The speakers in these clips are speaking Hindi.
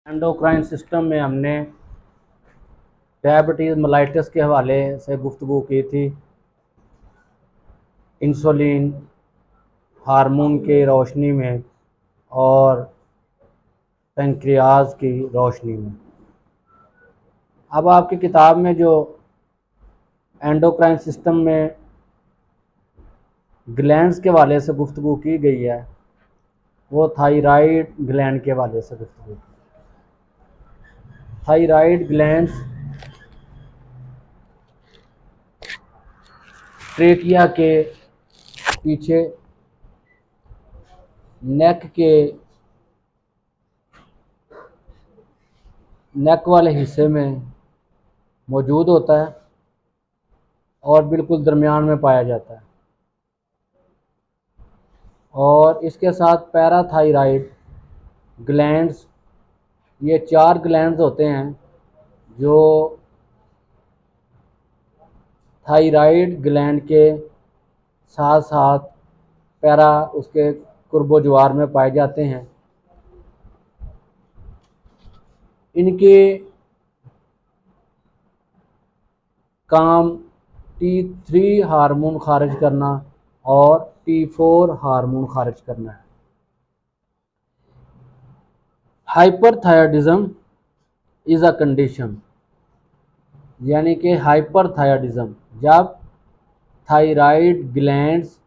एंडोक्राइन सिस्टम में हमने डायबिटीज़ मेलाइटिस के हवाले से गुफ्तगू की थी। इंसुलिन हार्मोन की रोशनी में और पेंक्रियाज की रोशनी में। अब आपकी किताब में जो एंडोक्राइन सिस्टम में ग्लैंड्स के हवाले से गुफ्तगू की गई है वो थायराइड ग्लैंड के हवाले से गुफ्तगू की। थायराइड ग्लैंड्स ट्रेकिया के पीछे नेक वाले हिस्से में मौजूद होता है और बिल्कुल दरमियान में पाया जाता है। और इसके साथ पैराथायराइड ग्लैंड्स, ये 4 ग्लैंड्स होते हैं जो थायराइड ग्लैंड के साथ साथ पैरा उसके कुर्बोजवार में पाए जाते हैं। इनके काम T3 हार्मोन खारिज करना और T4 हार्मोन खारिज करना है। हाइपरथायराइडिज्म इज़ अ कंडीशन, यानी कि हाइपरथायराइडिज्म जब थायराइड ग्लैंड्स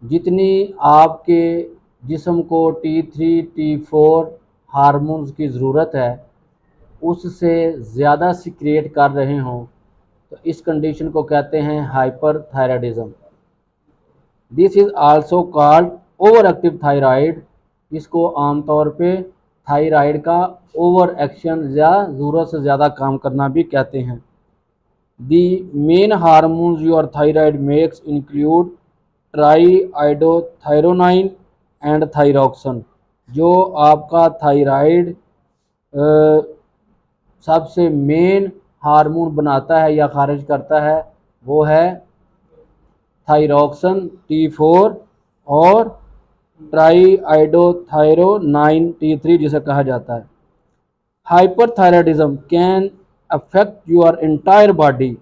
जितनी आपके जिस्म को T3 T4 हार्मोन्स की ज़रूरत है उससे ज़्यादा सिक्रिएट कर रहे हों तो इस कंडीशन को कहते हैं hyperthyroidism. This is also called over active thyroid. इसको आमतौर पे थायराइड का ओवर एक्शन या ज़रूरत से ज़्यादा काम करना भी कहते हैं। The main hormones your thyroid makes include triiodothyronine and thyroxine. जो आपका थायराइड सबसे मेन हार्मोन बनाता है या खारिज करता है वो है थायरोक्सिन T4 और ट्राईआइडोथायरोनाइन T3 जिसे कहा जाता है। Hyperthyroidism can affect your entire body.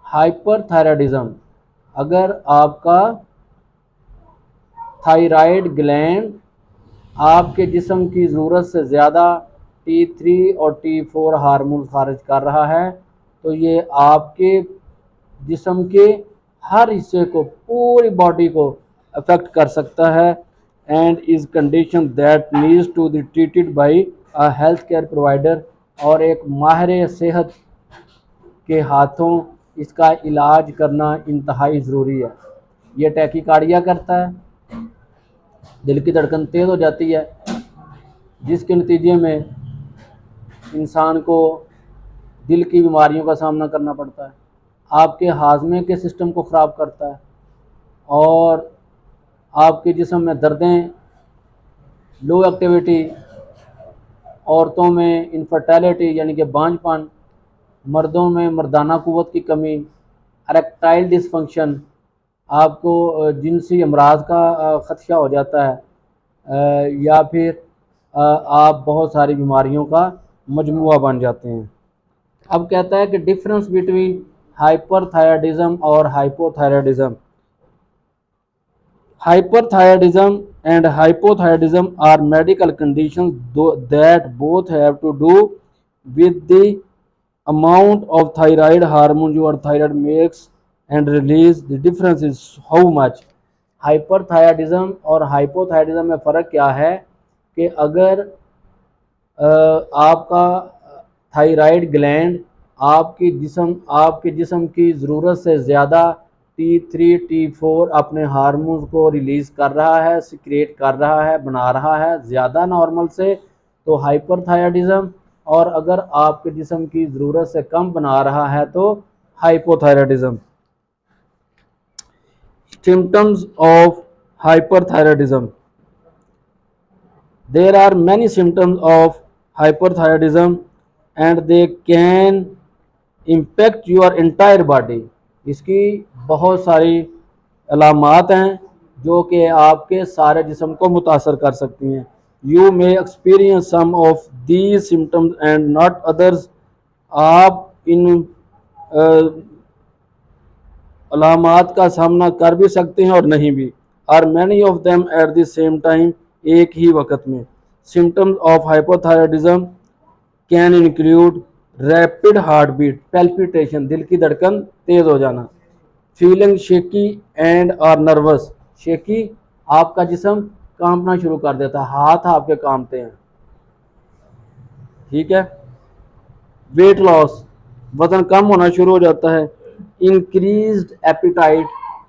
Hyperthyroidism, अगर आपका थायराइड ग्लैंड आपके जिस्म की ज़रूरत से ज़्यादा T3 और T4 हार्मोन खारिज कर रहा है तो ये आपके जिस्म के हर हिस्से को, पूरी बॉडी को अफेक्ट कर सकता है and is condition that needs to be treated by a health care provider. और एक माहिर सेहत के हाथों इसका इलाज करना इंतहाई ज़रूरी है। ये टैकीकार्डिया करता है, दिल की धड़कन तेज़ हो जाती है जिसके नतीजे में इंसान को दिल की बीमारियों का सामना करना पड़ता है। आपके हाजमे के सिस्टम को ख़राब करता है और आपके जिस्म में दर्दें, लो एक्टिविटी, औरतों में इनफर्टिलिटी यानी कि बांझपन, मर्दों में मर्दाना क़ुव्वत की कमी, इरेक्टाइल डिसफंक्शन, आपको जिनसी अमराज का ख़दशा हो जाता है या फिर आप बहुत सारी बीमारियों का मजमुआ बन जाते हैं। अब कहता है कि डिफरेंस बिटवीन हाइपरथायराइडिज्म और hypothyroidism. Hyperthyroidism and hypothyroidism are medical conditions that both have to do with the amount of thyroid hormone your thyroid makes and release. The difference is how much. Hyperthyroidism और हाइपोथायराइडिज्म में फ़र्क क्या है कि अगर आपका थायराइड ग्लैंड आपके जिस्म की ज़रूरत से ज़्यादा T3 T4 अपने हार्मोन्स को रिलीज़ कर रहा है, सिक्रिएट कर रहा है, बना रहा है ज़्यादा नॉर्मल से, तो हाइपरथायराइडिज्म। और अगर आपके जिस्म की ज़रूरत से कम बना रहा है तो hypothyroidism. Symptoms of hyperthyroidism. There are many symptoms of hyperthyroidism and they can impact your entire body. इसकी बहुत सारी अलामात हैं जो कि आपके सारे जिस्म को मुतासर कर सकती हैं। You may experience some of these symptoms and not others. आप इन अलामात का सामना कर भी सकते हैं और नहीं भी। Are many of them at the same time, एक ही वक्त में। Symptoms of hypothyroidism can include rapid heart beat, palpitation, दिल की धड़कन तेज हो जाना, feeling shaky and or nervous, shaky, आपका जिस्म कांपना शुरू कर देता है, हाथ आपके कांपते हैं, ठीक है। वेट लॉस, वजन कम होना शुरू हो जाता है। इंक्रीज्ड एपिटाइट,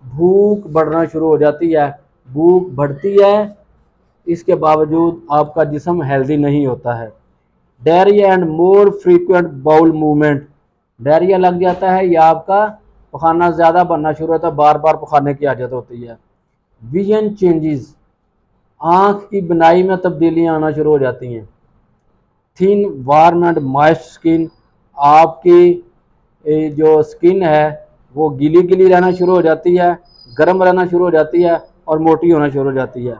भूख बढ़ना शुरू हो जाती है, भूख बढ़ती है, इसके बावजूद आपका जिस्म हेल्दी नहीं होता है। Diarrhoea and more frequent bowel movement, diarrhoea लग जाता है या आपका पखाना ज़्यादा बनना शुरू होता है, बार बार पखाने की आदत होती है। विजन चेंजेस, आँख की बनाई में तब्दीलियाँ आना शुरू हो जाती हैं। Thin warm and moist skin, आपकी जो स्किन है वो गीली गीली रहना शुरू हो जाती है, गर्म रहना शुरू हो जाती है और मोटी होना शुरू हो जाती है।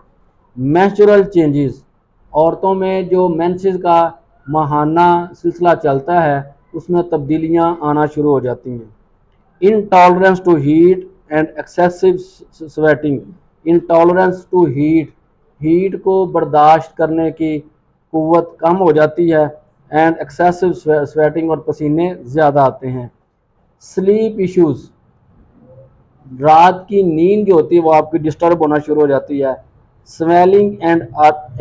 मेंस्ट्रुअल चेंजेस, औरतों में जो मेंसेस का माहाना सिलसिला चलता है उसमें तब्दीलियां आना शुरू हो जाती हैं। Intolerance to heat and excessive sweating, intolerance to heat, heat को बर्दाश्त करने की कुव्वत कम हो जाती है, एंड एक्सेसिव स्वेटिंग, और पसीने ज़्यादा आते हैं। स्लीप इश्यूज़, रात की नींद जो होती है वो आपकी डिस्टर्ब होना शुरू हो जाती है। Swelling and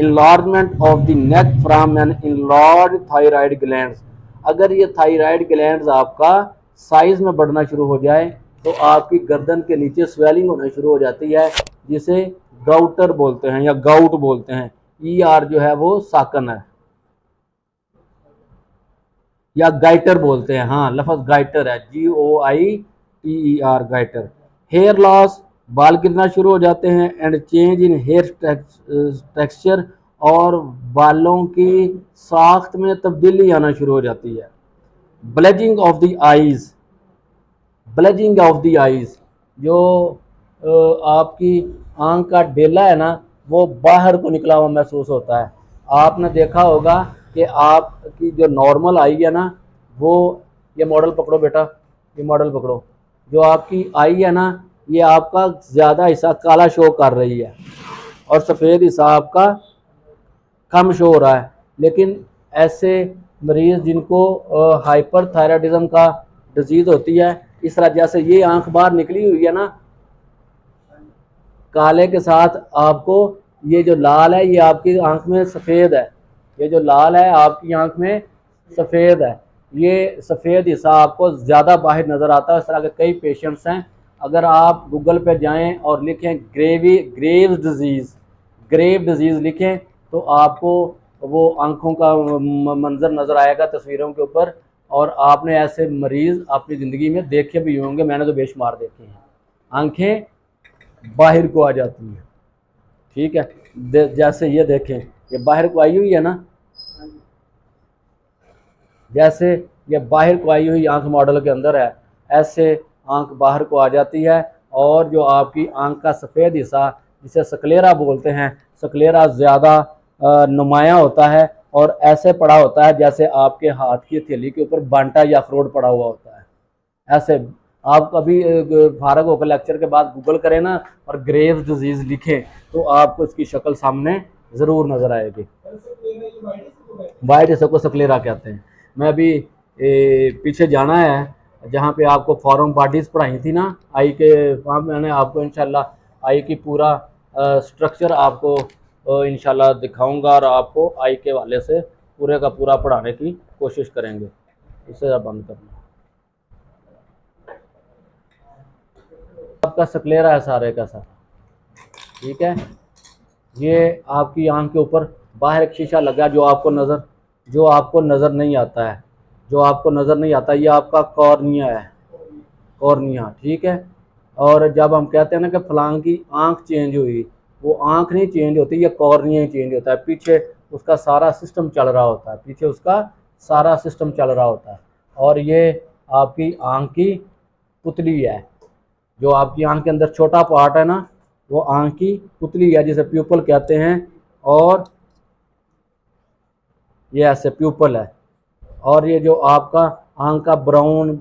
enlargement of the neck from an enlarged thyroid glands, अगर ये थायराइड ग्लैंड्स आपका साइज में बढ़ना शुरू हो जाए तो आपकी गर्दन के नीचे स्वेलिंग होना शुरू हो जाती है, जिसे गाउटर बोलते हैं या गाउट बोलते हैं। ई आर जो है वो साकन है, या गाइटर बोलते हैं, हाँ लफ्ज़ गाइटर है, GOITER, गाइटर। हेयर लॉस, बाल गिरना शुरू हो जाते हैं, and change in hair texture, और बालों की साख्त में तब्दीली आना शुरू हो जाती है। Blazing of the eyes, blazing of the eyes, जो आपकी आंख का डेला है ना वो बाहर को निकला हुआ महसूस होता है। आपने देखा होगा कि आपकी जो नॉर्मल आई है ना वो, ये मॉडल पकड़ो बेटा, ये मॉडल पकड़ो, जो आपकी आई है ना ये आपका ज़्यादा हिस्सा काला शो कर रही है और सफ़ेद हिस्सा आपका कम शो हो रहा है। लेकिन ऐसे मरीज़ जिनको हाइपर थायराइडिज्म का डिजीज़ होती है, इस तरह जैसे ये आंख बाहर निकली हुई है ना काले के साथ, आपको ये जो लाल है ये आपकी आंख में सफ़ेद है, ये जो लाल है आपकी आंख में सफ़ेद है, ये सफ़ेद हिस्सा आपको ज़्यादा बाहर नज़र आता है। इस तरह के कई पेशेंट्स हैं। अगर आप गूगल पे जाएं और लिखें ग्रेव्स डिजीज़ लिखें तो आपको वो आंखों का मंजर नज़र आएगा तस्वीरों के ऊपर, और आपने ऐसे मरीज़ अपनी ज़िंदगी में देखे भी होंगे, मैंने तो बेशुमार देखे हैं। आंखें बाहर को आ जाती हैं, ठीक है, जैसे ये देखें ये बाहर को आई हुई है ना, जैसे ये बाहर को आई हुई आंख मॉडल के अंदर है, ऐसे आंख बाहर को आ जाती है। और जो आपकी आंख का सफ़ेद हिस्सा जिसे स्क्लेरा बोलते हैं, स्क्लेरा ज़्यादा नुमायाँ होता है और ऐसे पड़ा होता है जैसे आपके हाथ की हथेली के ऊपर बांटा या अखरोट पड़ा हुआ होता है। ऐसे आप कभी फारग होकर लेक्चर के बाद गूगल करें ना और ग्रेव्स डिजीज़ लिखें तो आपको इसकी शक्ल सामने ज़रूर नज़र आएगी। वाइट इसको स्क्लेरा कहते हैं। मैं अभी पीछे जाना है जहाँ पे आपको फॉरेन पार्टीज़ पढ़ाई थी ना आई के, वहाँ मैंने आपको इंशाल्लाह आई की पूरा स्ट्रक्चर आपको इंशाल्लाह दिखाऊंगा और आपको आई के वाले से पूरे का पूरा पढ़ाने की कोशिश करेंगे। इसे बंद करना, आपका स्क्लेरा है सारे का सारा, ठीक है। ये आपकी आंख के ऊपर बाहर एक शीशा लगा जो आपको नज़र नहीं आता है, जो आपको नज़र नहीं आता, ये आपका कॉर्निया है, कॉर्निया, ठीक है। और जब हम कहते हैं ना कि फलां की आंख चेंज हुई, वो आंख नहीं चेंज होती, ये कॉर्निया ही चेंज होता है, पीछे उसका सारा सिस्टम चल रहा होता है, पीछे उसका सारा सिस्टम चल रहा होता है। और ये आपकी आंख की पुतली है, जो आपकी आंख के अंदर छोटा पार्ट है ना वो आंख की पुतली है जिसे प्यूपल कहते हैं। और ये ऐसे प्यूपल है। और ये जो आपका आंख का ब्राउन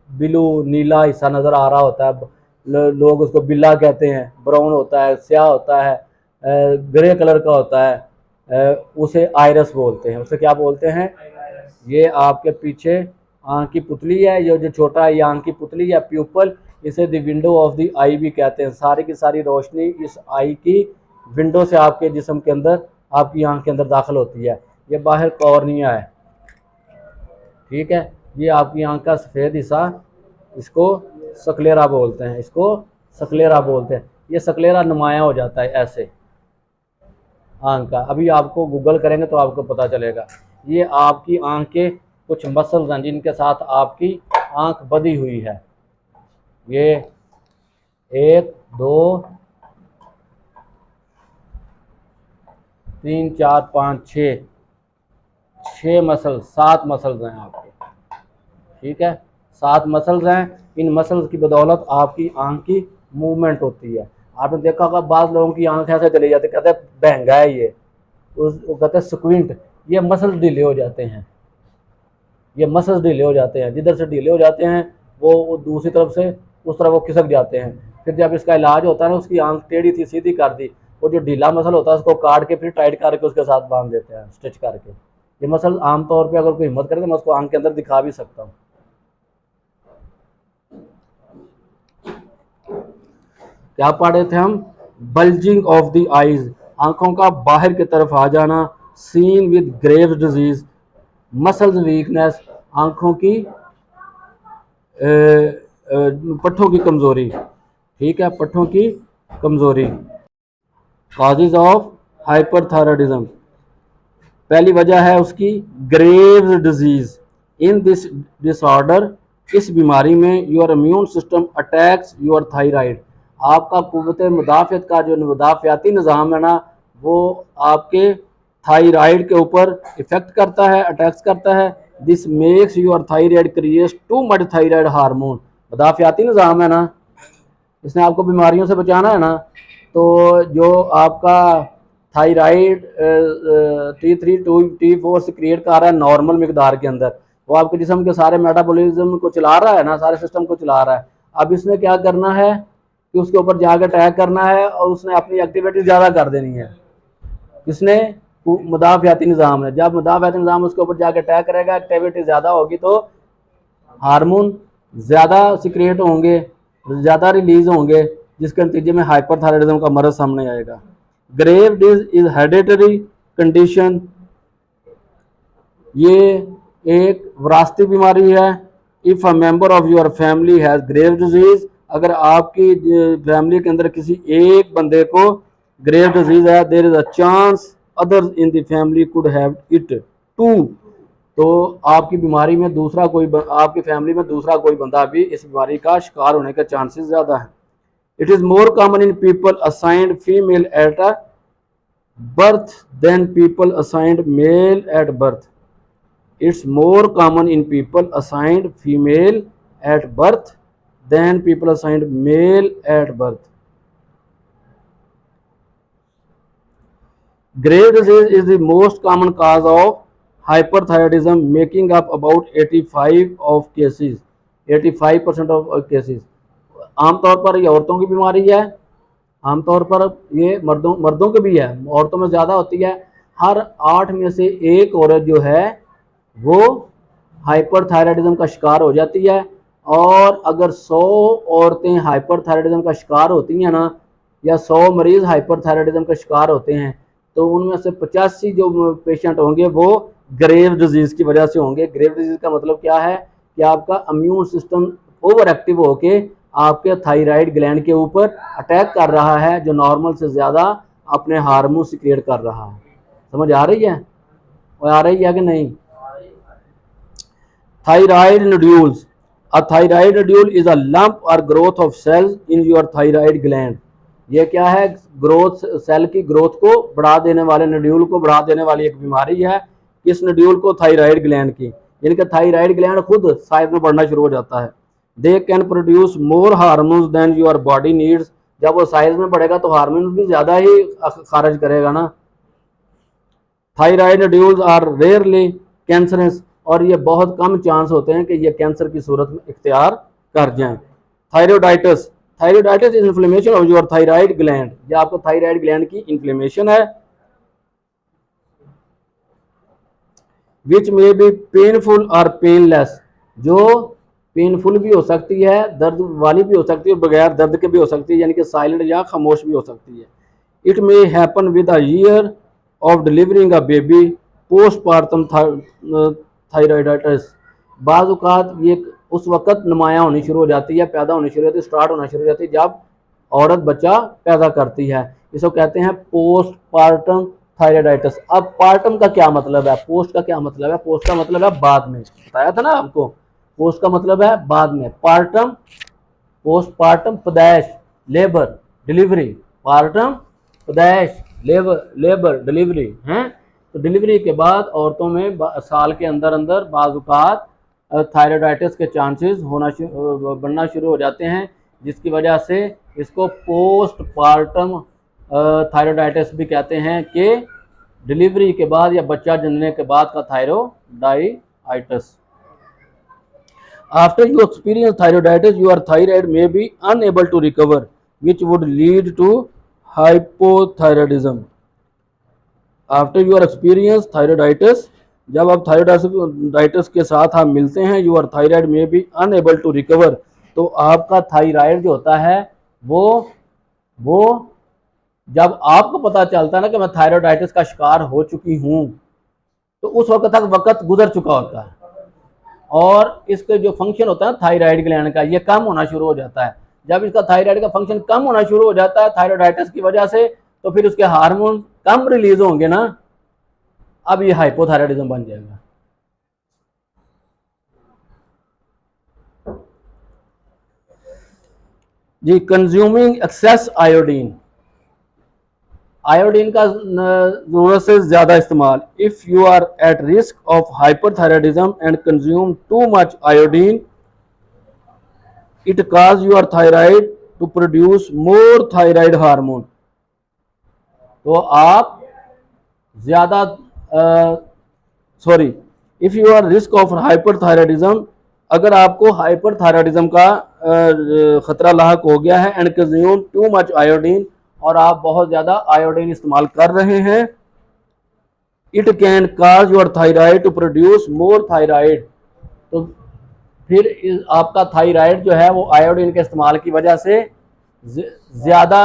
ब्लू नीला हिस्सा नज़र आ रहा होता है, लोग उसको बिल्ला कहते हैं, ब्राउन होता है, स्याह होता है, ग्रे कलर का होता है, उसे आयरस बोलते हैं। उसे क्या बोलते हैं? ये आपके पीछे आंख की पुतली है, ये जो छोटा है ये आंख की पुतली है, प्यूपल। इसे द विंडो ऑफ द आई भी कहते हैं। सारी की सारी रोशनी इस आई की विंडो से आपके जिस्म के अंदर, आपकी आंख के अंदर दाखिल होती है। ये बाहर कॉर्निया है, ठीक है। ये आपकी आंख का सफ़ेद हिस्सा, इसको सक्लेरा बोलते हैं, इसको सक्लेरा बोलते हैं। ये सक्लेरा नुमाया हो जाता है ऐसे आंख का। अभी आपको गूगल करेंगे तो आपको पता चलेगा। ये आपकी आंख के कुछ मसल्स हैं जिनके साथ आपकी आंख बंधी हुई है। ये 1 2 3 4 5 6 मसल्स, 7 मसल्स हैं आपके, ठीक है। 7 मसल्स हैं। इन मसल्स की बदौलत आपकी आंख की मूवमेंट होती है। आपने देखा होगा बाद लोगों की आंख ऐसे चली जाती, कहते हैं बहंगा है ये, वो कहते हैं स्क्विंट। ये मसल्स ढीले हो जाते हैं, ये मसल्स ढीले हो जाते हैं। जिधर से ढीले हो जाते हैं वो दूसरी तरफ से उस तरफ वो खिसक जाते हैं। फिर जब इसका इलाज होता है ना, उसकी आंख टेढ़ी थी सीधी कर दी, वो जो ढीला मसल होता है उसको काट के फिर टाइट करके उसके साथ बांध देते हैं, स्टिच करके। ये मसल आमतौर पे अगर कोई हिम्मत करे तो मैं उसको आंख के अंदर दिखा भी सकता हूँ। क्या पढ़ रहे थे हम? बल्जिंग ऑफ द आईज, आंखों का बाहर की तरफ आ जाना। Seen with Graves disease, muscles weakness, आंखों की पट्ठों की कमज़ोरी, ठीक है, पट्ठों की कमज़ोरी। काजेज ऑफ हाइपरथायराइडिज्म, पहली वजह है उसकी Graves disease. In this disorder, इस बीमारी में your immune system attacks your thyroid, आपका कुव्वत मुदाफ़ियत का जो मुदाफ़ियाती निज़ाम है ना, वो आपके थायराइड के ऊपर इफ़ेक्ट करता है, अटैक्स करता है। This makes your thyroid creates too much thyroid hormone, मुदाफ़ियाती निज़ाम है ना, इसने आपको बीमारियों से बचाना है ना। तो जो आपका थायराइड T3 T4 से क्रिएट कर रहा है नॉर्मल मकदार के अंदर, वो आपके जिस्म के सारे मेटाबॉलिज्म को चला रहा है ना, सारे सिस्टम को चला रहा है। अब इसने क्या करना है कि उसके ऊपर जाकर अटैक करना है और उसने अपनी एक्टिविटी ज़्यादा कर देनी है। किसने? मुदाफ़ियाती निज़ाम है। जब मुदाफ़ियाती निज़ाम उसके ऊपर जाकर अटैक करेगा, एक्टिविटी ज़्यादा होगी तो हार्मोन ज़्यादा सिक्रिएट होंगे, ज़्यादा रिलीज होंगे, जिसके नतीजे में हाइपरथायराइडिज्म का मर्ज सामने आएगा। Grave disease is hereditary condition, ये एक विरासती बीमारी है। If a member of your family has grave disease, अगर आपकी फैमिली के अंदर किसी एक बंदे को ग्रेव डिजीज है, there is a chance others in the family could have it too, तो आपकी बीमारी में दूसरा कोई, आपकी फैमिली में दूसरा कोई बंदा भी इस बीमारी का शिकार होने के चांसेस ज़्यादा हैं। It is more common in people assigned female at a birth than people assigned male at birth. It's more common in people assigned female at birth than people assigned male at birth. Grave disease is the most common cause of hyperthyroidism, making up about 85 of cases, 85% of cases। आमतौर पर ये औरतों की बीमारी है, आमतौर पर ये मर्दों की भी है, औरतों में ज़्यादा होती है। हर 8 में से एक औरत जो है वो हाइपरथायराइडिज्म का शिकार हो जाती है। और अगर 100 औरतें हाइपरथायराइडिज्म का शिकार होती हैं ना, या 100 मरीज़ हाइपरथायराइडिज्म का शिकार होते हैं, तो उनमें से 85 जो पेशेंट होंगे वो ग्रेव डिजीज़ की वजह से होंगे। ग्रेव डिजीज़ का मतलब क्या है कि आपका इम्यून सिस्टम ओवर एक्टिव होके आपके थायराइड ग्लैंड के ऊपर अटैक कर रहा है, जो नॉर्मल से ज़्यादा अपने हार्मोन सिक्रिएट कर रहा है। समझ आ रही है? और आ रही है कि नहीं? Thyroid nodules, a thyroid nodule is a lump or growth of cells in your thyroid gland. ये क्या है? ग्रोथ, सेल की ग्रोथ को बढ़ा देने वाले, नोड्यूल को बढ़ा देने वाली एक बीमारी है। किस नोड्यूल को? थायराइड ग्लैंड की। यानी कि थायराइड ग्लैंड खुद साइज में बढ़ना शुरू हो जाता है। They can produce more hormones than your body needs, जब वो साइज में बढ़ेगा तो हार्मोन भी ज़्यादा ही खारिज करेगा ना। Thyroid nodules are rarely cancerous, और ये बहुत कम चांस होते हैं कि ये कैंसर की सूरत में इख्तियार कर जाएं। Thyroiditis, thyroiditis is inflammation of your thyroid gland, ये आपको थायराइड ग्लैंड की इन्फ्लेमेशन है। विच मे बी पेनफुल और पेनलेस, जो पेनफुल भी हो सकती है, दर्द वाली भी हो सकती है, बगैर दर्द के भी हो सकती है, यानी कि साइलेंट या खामोश भी हो सकती है। It may happen with a year of delivering a baby postpartum thyroiditis, बाज़ औक़ात ये उस वक़्त नुमायाँ होनी शुरू हो जाती है, पैदा होनी शुरू हो जाती है, स्टार्ट होना शुरू हो जाती है जब औरत बच्चा पैदा करती है। इसको कहते हैं पोस्टपार्टम थायराइडाइटिस। अब पार्टम का क्या मतलब है, पोस्ट का क्या मतलब है? पोस्ट का मतलब है बाद में, बताया था ना आपको, पोस्ट का मतलब है बाद में। पार्टम, पोस्टपार्टम पैदाइश, लेबर, डिलीवरी, पार्टम पैदाइश, लेबर डिलीवरी हैं। तो डिलीवरी के बाद औरतों में साल के अंदर अंदर बाज़ औक़ात थायराइडाइटिस के चांसेस बनना शुरू हो जाते हैं, जिसकी वजह से इसको पोस्टपार्टम थायराइडाइटिस भी कहते हैं, कि डिलीवरी के बाद या बच्चा जनने के बाद का thyroiditis. After you experience thyroiditis, your thyroid may be unable to recover, which would lead to hypothyroidism. After your experience thyroiditis, जब आप थायरोडाइटिस के साथ आप मिलते हैं, your thyroid may be unable to recover, तो आपका थायराइड जो होता है वो जब आपको पता चलता है ना कि मैं थायरोडाइटिस का शिकार हो चुकी हूँ, तो उस वक्त तक वक्त गुजर चुका होता है, और इसके जो फंक्शन होता है थायराइड ग्लैंड का, ये कम होना शुरू हो जाता है। जब इसका थायराइड का फंक्शन कम होना शुरू हो जाता है थायरोडाइटिस की वजह से, तो फिर उसके हार्मोन कम रिलीज होंगे ना, अब ये हाइपोथायराइडिज्म बन जाएगा। जी, कंज्यूमिंग एक्सेस आयोडीन, आयोडीन का जरूरत से ज्यादा इस्तेमाल। If you are at risk of hyperthyroidism and consume too much iodine, it cause your thyroid to produce more thyroid hormone. तो आप ज्यादा if you are risk of hyperthyroidism, अगर आपको हाइपरथायराइडिज्म का खतरा लाहक हो गया है, and consume too much iodine, और आप बहुत ज्यादा आयोडीन इस्तेमाल कर रहे हैं, it can cause your thyroid to produce more thyroid, तो फिर आपका थायराइड जो है वो आयोडीन के इस्तेमाल की वजह से ज्यादा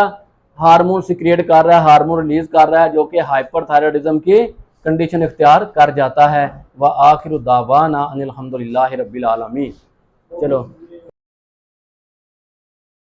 हार्मोन सिक्रिएट कर रहा है, हार्मोन रिलीज कर रहा है, जो कि हाइपरथायराइडिज्म की कंडीशन इख्तियार कर जाता है। व आखिर दावाना अनिल हम्दुलिल्लाहि रब्बिल आलमीन। चलो।